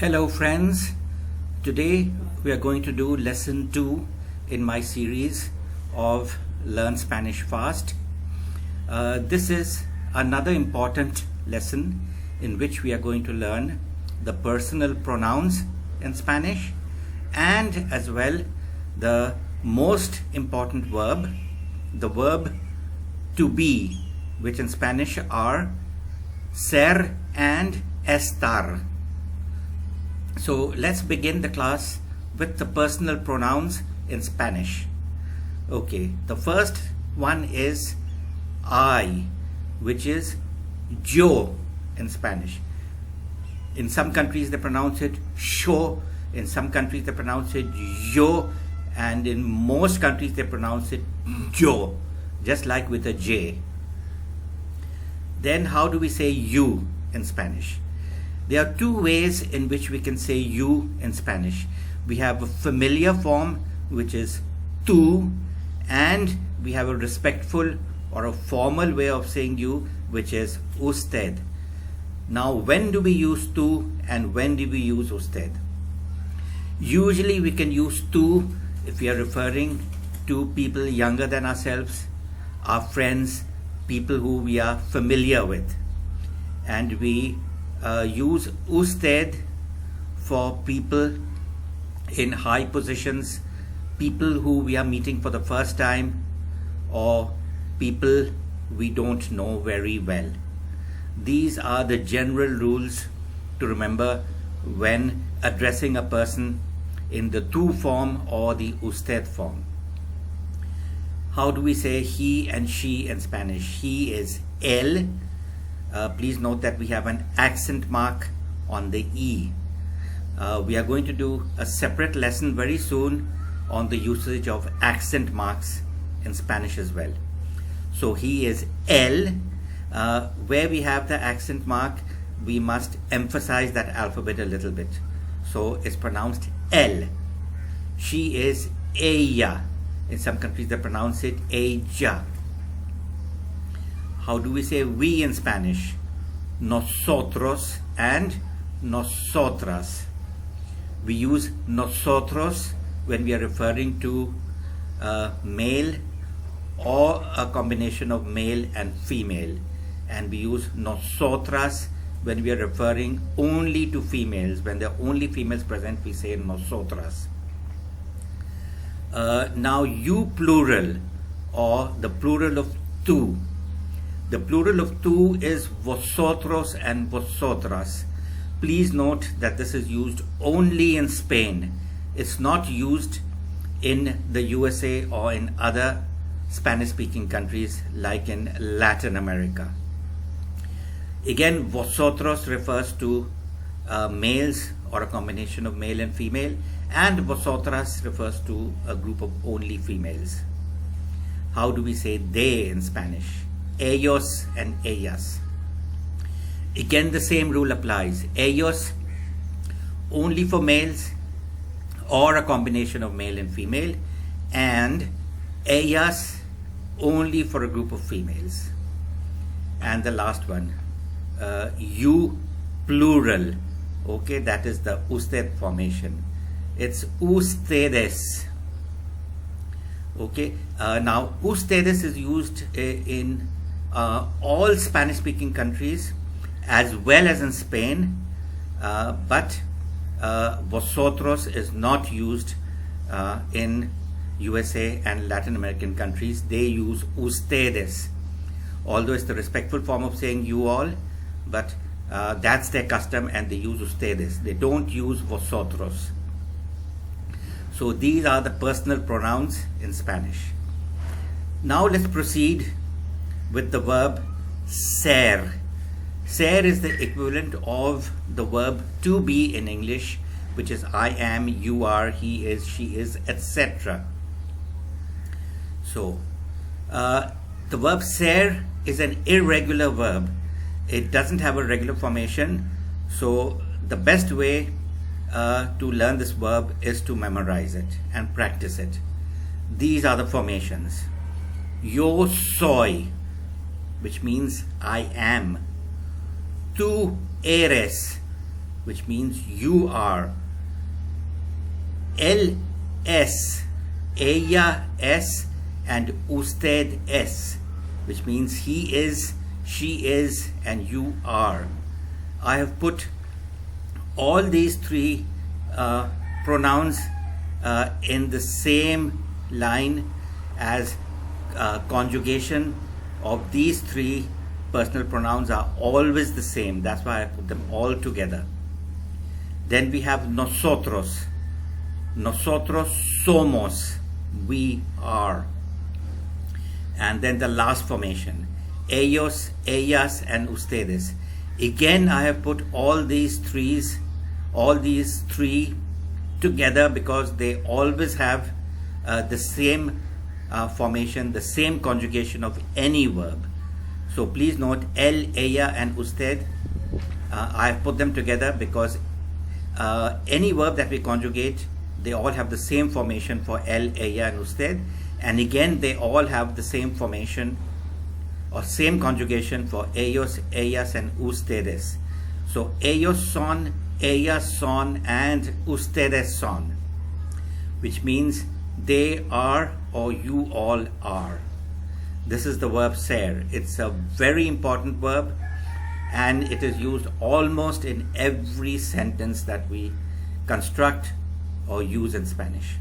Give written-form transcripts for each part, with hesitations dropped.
Hello friends, today we are going to do lesson 2 in my series of Learn Spanish Fast. This is another important lesson in which we are going to learn the personal pronouns in Spanish and as well the most important verb, the verb to be, which in Spanish are ser and estar. So let's begin the class with the personal pronouns in Spanish. Okay, the first one is I, which is yo in Spanish. In some countries they pronounce it sho, in some countries they pronounce it yo, and in most countries they pronounce it yo, just like with a J. Then how do we say you in Spanish? There are two ways in which we can say you in Spanish. We have a familiar form, which is tú, and we have a respectful or a formal way of saying you, which is usted. Now, when do we use tú and when do we use usted? Usually we can use tú if we are referring to people younger than ourselves, our friends, people who we are familiar with. And we use usted for people in high positions, people who we are meeting for the first time, or people we don't know very well. These are the general rules to remember when addressing a person in the tú form or the usted form. How do we say he and she in Spanish? He is él. Please note that we have an accent mark on the E. We are going to do a separate lesson very soon on the usage of accent marks in Spanish as well. So he is él. Where we have the accent mark, we must emphasize that alphabet a little bit. So it's pronounced él. She is ella. In some countries they pronounce it ella. How do we say we in Spanish? Nosotros and nosotras. We use nosotros when we are referring to male or a combination of male and female. And we use nosotras when we are referring only to females. When there are only females present, we say nosotras. Now you plural, or the plural of tú. The plural of tú is vosotros and vosotras. Please note that this is used only in Spain. It's not used in the USA or in other Spanish-speaking countries like in Latin America. Again, vosotros refers to males or a combination of male and female, and vosotras refers to a group of only females. How do we say they in Spanish? Ellos and ellas. Again, the same rule applies. Ellos only for males or a combination of male and female, and ellas only for a group of females. And the last one, you plural. Okay, that is the usted formation. It's ustedes. Okay, now ustedes is used in all Spanish-speaking countries as well as in Spain, but vosotros is not used in USA and Latin American countries. They use ustedes, although it's the respectful form of saying you all, but that's their custom and they use ustedes. They don't use vosotros. So these are the personal pronouns in Spanish. Now let's proceed with the verb ser. Ser is the equivalent of the verb to be in English, which is I am, you are, he is, she is, etc. So the verb ser is an irregular verb. It doesn't have a regular formation. So the best way to learn this verb is to memorize it and practice it. These are the formations. Yo soy, which means I am. Tú eres, which means you are. Él es, ella es, and usted es, which means he is, she is, and you are. I have put all these three pronouns in the same line as conjugation of these three personal pronouns are always the same. That's why I put them all together. Then we have nosotros. Nosotros somos. We are. And then the last formation, ellos, ellas, and ustedes. Again, I have put all these three together because they always have the same formation, the same conjugation of any verb. So please note, él, ella, and usted. I have put them together because any verb that we conjugate, they all have the same formation for él, ella, and usted. And again, they all have the same formation or same conjugation for ellos, ellas, and ustedes. So ellos son, ellas son, and ustedes son, which means they are or you all are. This is the verb ser. It's a very important verb, and it is used almost in every sentence that we construct or use in Spanish.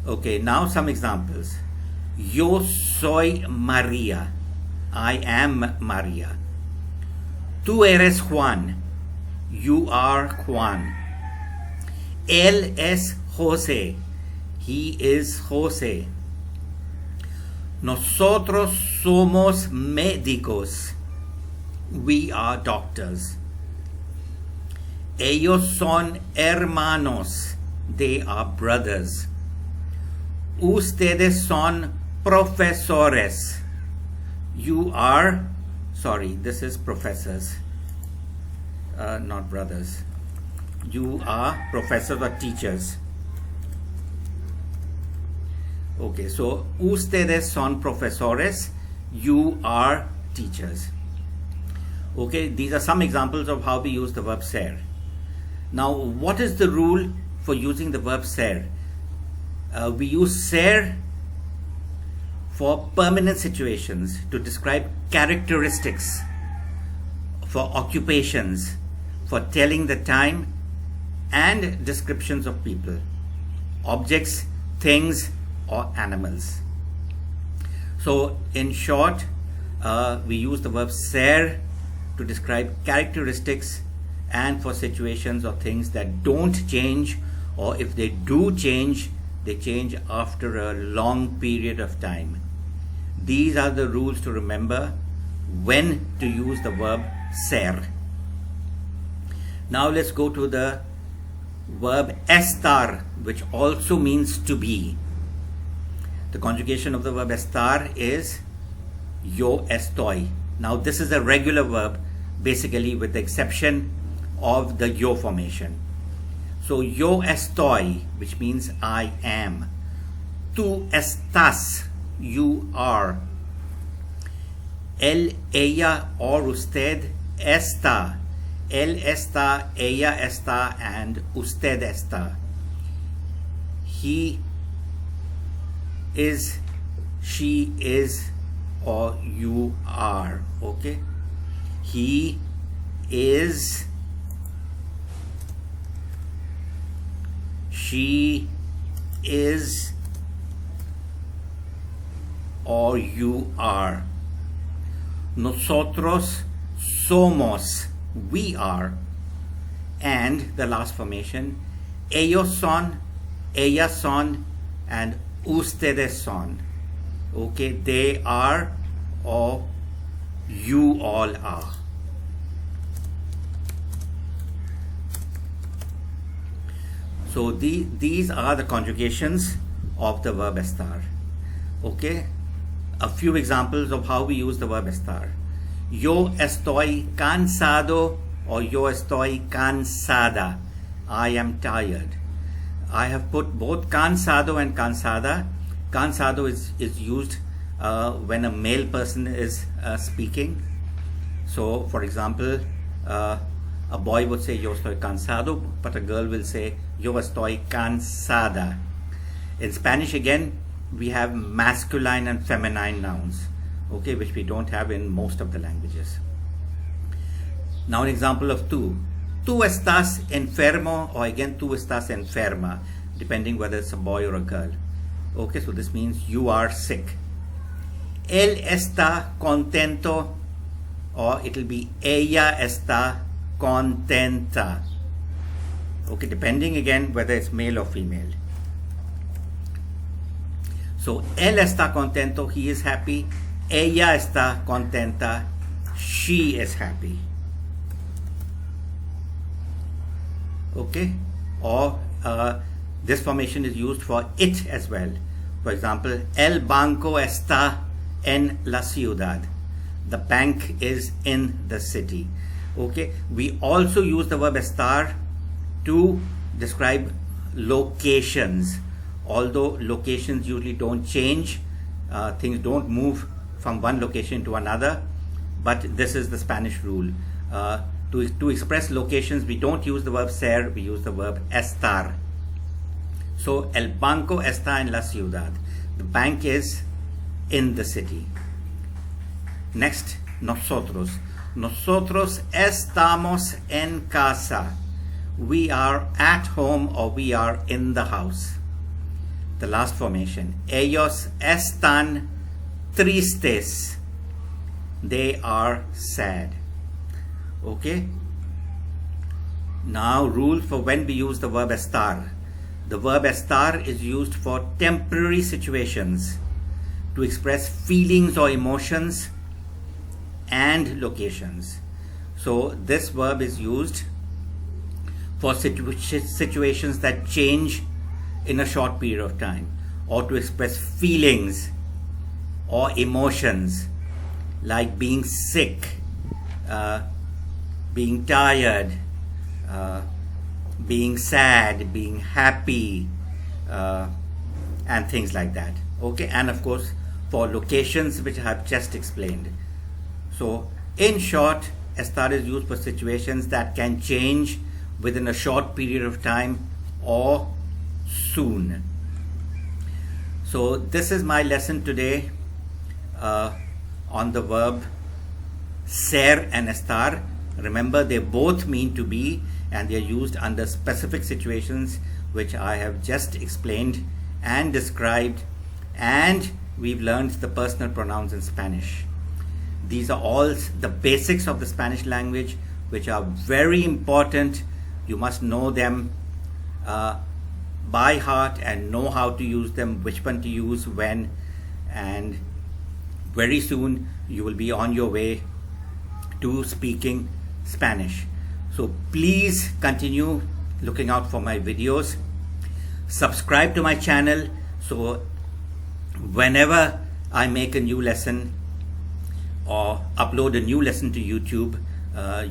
Okay, now some examples. Yo soy María. I am María. Tú eres Juan. You are Juan. Él es José. He is José. Nosotros somos médicos. We are doctors. Ellos son hermanos. They are brothers. Ustedes son profesores. You are, sorry, this is professors, not brothers. You are professors or teachers. Okay, so ustedes son profesores. You are teachers. Okay, these are some examples of how we use the verb ser. Now, what is the rule for using the verb ser? We use ser for permanent situations to describe characteristics, for occupations, for telling the time, and descriptions of people, objects, things, or animals. So in short, we use the verb ser to describe characteristics and for situations or things that don't change, or if they do change, they change after a long period of time. These are the rules to remember when to use the verb ser. Now let's go to the verb estar, which also means to be. The conjugation of the verb estar is yo estoy. Now this is a regular verb, basically, with the exception of the yo formation. So yo estoy, which means I am. Tú estás, you are. Él, ella, or usted está. Él está, ella está, and usted está. He is, she is, or you are. Okay? He is, she is, or you are. Nosotros somos, we are. And the last formation, ellos son, ellas son, and ustedes son. Okay, they are or you all are. So these are the conjugations of the verb estar. Okay, a few examples of how we use the verb estar. Yo estoy cansado, or yo estoy cansada. I am tired. I have put both cansado and cansada. Cansado is used when a male person is speaking. So, for example, A boy would say yo estoy cansado, but a girl will say yo estoy cansada. In Spanish again, we have masculine and feminine nouns, okay, which we don't have in most of the languages. Now an example of tú. Tú estás enfermo, or again tú estás enferma, depending whether it's a boy or a girl. Okay, so this means you are sick. Él está contento, or it'll be ella está contenta. Okay, depending again whether it's male or female. So él está contento, he is happy. Ella está contenta, she is happy. Okay, or this formation is used for it as well. For example, el banco está en la ciudad. The bank is in the city. Okay, we also use the verb estar to describe locations. Although locations usually don't change, things don't move from one location to another, but this is the Spanish rule. To express locations, we don't use the verb ser, we use the verb estar. So, el banco está en la ciudad. The bank is in the city. Next, nosotros. Nosotros estamos en casa. We are at home, or we are in the house. The last formation. Ellos están tristes. They are sad. Okay. Now, rule for when we use the verb estar. The verb estar is used for temporary situations to express feelings or emotions and locations. So this verb is used for situations that change in a short period of time, or to express feelings or emotions like being sick, being tired, being sad, being happy, and things like that. Okay, and of course for locations which I have just explained. So in short, estar is used for situations that can change within a short period of time or soon. So this is my lesson today on the verb ser and estar. Remember, they both mean to be, and they are used under specific situations which I have just explained and described, and we've learned the personal pronouns in Spanish. These are all the basics of the Spanish language, which are very important. You must know them by heart and know how to use them, which one to use when, and very soon you will be on your way to speaking Spanish. So please continue looking out for my videos. Subscribe to my channel, so whenever I make a new lesson or upload a new lesson to YouTube,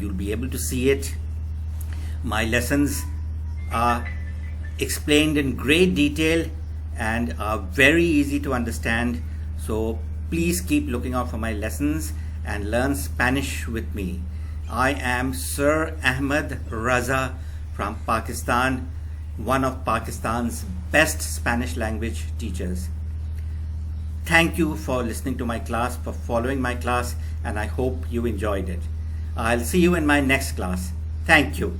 you'll be able to see it. My lessons are explained in great detail and are very easy to understand. So please keep looking out for my lessons and learn Spanish with me. I am Sir Ahmed Raza from Pakistan, one of Pakistan's best Spanish language teachers. Thank you for listening to my class, for following my class, and I hope you enjoyed it. I'll see you in my next class. Thank you.